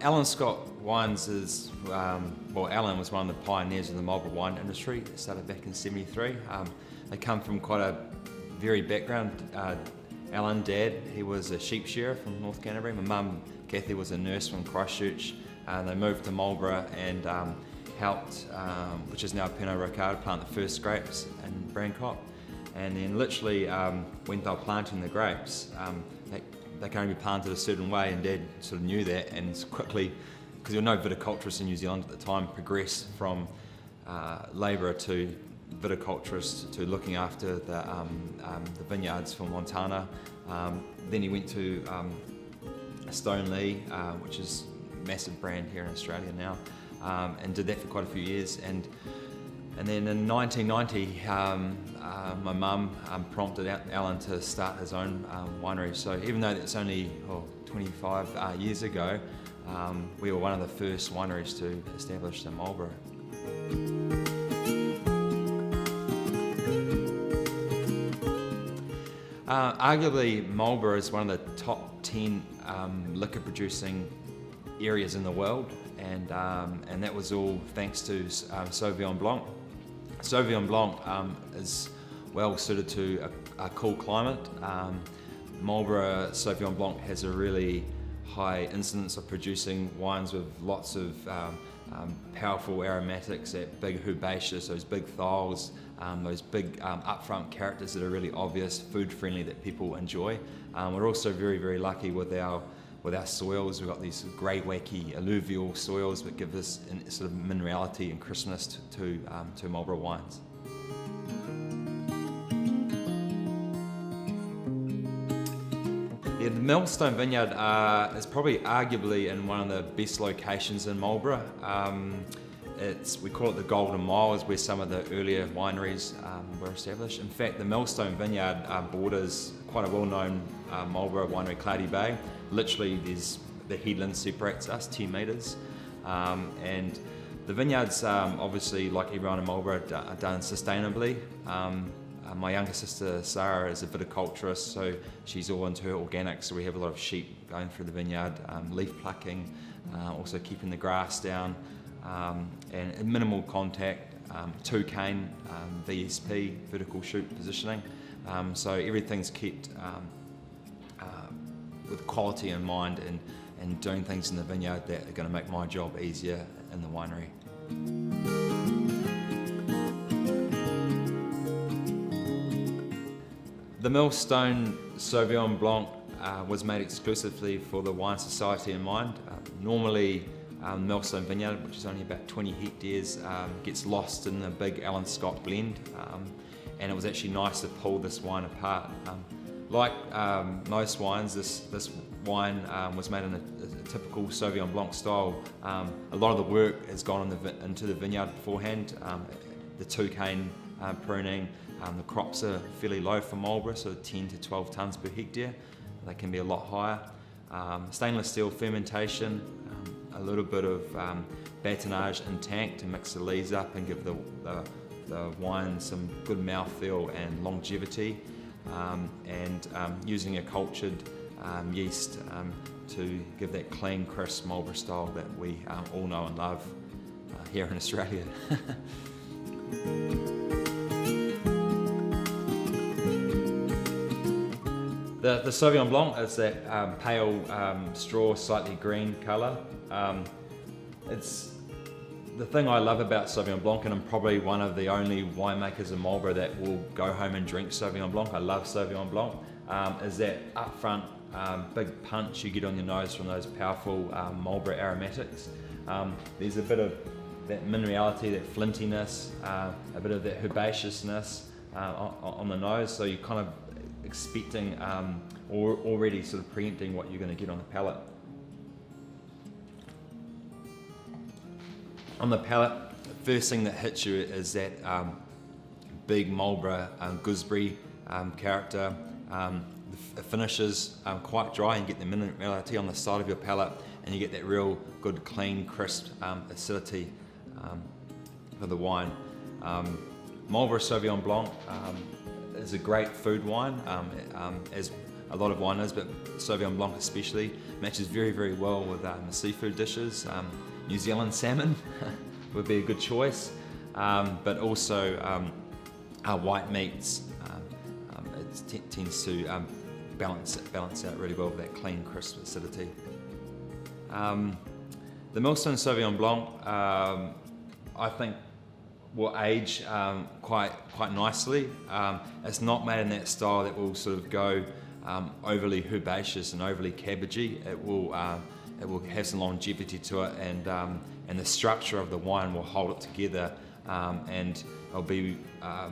Allan Scott Wines is, well, Allan was one of the pioneers of the Marlborough wine industry. It started back in '73. They come from quite a varied background. Allan, Dad, he was a sheep shearer from North Canterbury. My mum, Kathy, was a nurse from Christchurch. They moved to Marlborough and helped, which is now Pinot Ricard, plant the first grapes in Blanc. And then literally, when they were planting the grapes, they can only be planted a certain way, and Dad sort of knew that, and quickly, because there were no viticulturists in New Zealand at the time, progressed from labourer to viticulturist to looking after the vineyards for Montana. Then he went to Stoneleigh, which is a massive brand here in Australia now, and did that for quite a few years. And then in 1990, my mum prompted Allan to start his own winery. So even though that's only 25 years ago, we were one of the first wineries to establish in Marlborough. Arguably, Marlborough is one of the top 10 liquor producing areas in the world, and that was all thanks to Sauvignon Blanc. Sauvignon Blanc is well suited to a cool climate. Marlborough Sauvignon Blanc has a really high incidence of producing wines with lots of powerful aromatics, that big herbaceous, those big thiols, those big upfront characters that are really obvious, food friendly, that people enjoy. We're also very, very lucky with our soils. We've got these grey, wacky alluvial soils that give us sort of minerality and crispness to Marlborough wines. Yeah, the Millstone vineyard is probably arguably in one of the best locations in Marlborough. We call it the Golden Mile, is where some of the earlier wineries were established. In fact, the Millstone vineyard borders quite a well-known Marlborough winery, Cloudy Bay. Literally, the headland separates us 10 metres. And the vineyards, obviously, like everyone in Marlborough, are done sustainably. My younger sister, Sarah, is a viticulturist, so she's all into her organics, so we have a lot of sheep going through the vineyard, leaf plucking, also keeping the grass down, and minimal contact, 2 cane VSP, vertical shoot positioning, so everything's kept with quality in mind, and doing things in the vineyard that are going to make my job easier in the winery. The Millstone Sauvignon Blanc was made exclusively for the Wine Society in mind. Normally, Millstone Vineyard, which is only about 20 hectares, gets lost in the big Allan Scott blend, and it was actually nice to pull this wine apart. Like most wines, this wine was made in a typical Sauvignon Blanc style. A lot of the work has gone into the vineyard beforehand. The 2 cane pruning. The crops are fairly low for Marlborough, so 10 to 12 tonnes per hectare. They can be a lot higher. Stainless steel fermentation, a little bit of batonnage in tank to mix the lees up and give the wine some good mouthfeel and longevity, and using a cultured yeast to give that clean, crisp Marlborough style that we all know and love here in Australia. The Sauvignon Blanc is that pale straw, slightly green colour. It's the thing I love about Sauvignon Blanc, and I'm probably one of the only winemakers in Marlborough that will go home and drink Sauvignon Blanc. I love Sauvignon Blanc. Is that upfront big punch you get on your nose from those powerful Marlborough aromatics. There's a bit of that minerality, that flintiness, a bit of that herbaceousness on the nose, so you're kind of expecting or already sort of preempting what you're going to get on the palate. On the palate, the first thing that hits you is that big Marlborough gooseberry character. The finish is quite dry, and you get the minerality on the side of your palate, and you get that real good, clean, crisp acidity for the wine. Marlborough Sauvignon Blanc is a great food wine, as a lot of wine is, but Sauvignon Blanc especially matches very, very well with the seafood dishes. New Zealand salmon would be a good choice, but also white meats. It tends to balance out really well with that clean, crisp acidity. The Millstone Sauvignon Blanc, I think, will age quite nicely. It's not made in that style that will sort of go overly herbaceous and overly cabbagey. It will have some longevity to it, and the structure of the wine will hold it together, and it'll be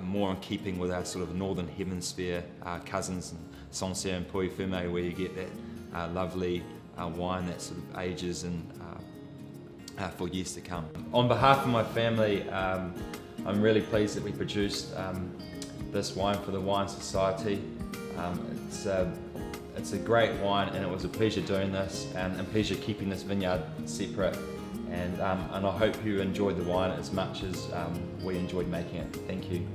more in keeping with our sort of northern hemisphere cousins, Sancerre and Pouilly-Fumé, where you get that lovely wine that sort of ages and for years to come. On behalf of my family, I'm really pleased that we produced this wine for the Wine Society. It's a great wine, and it was a pleasure doing this, and a pleasure keeping this vineyard separate. And I hope you enjoyed the wine as much as we enjoyed making it. Thank you.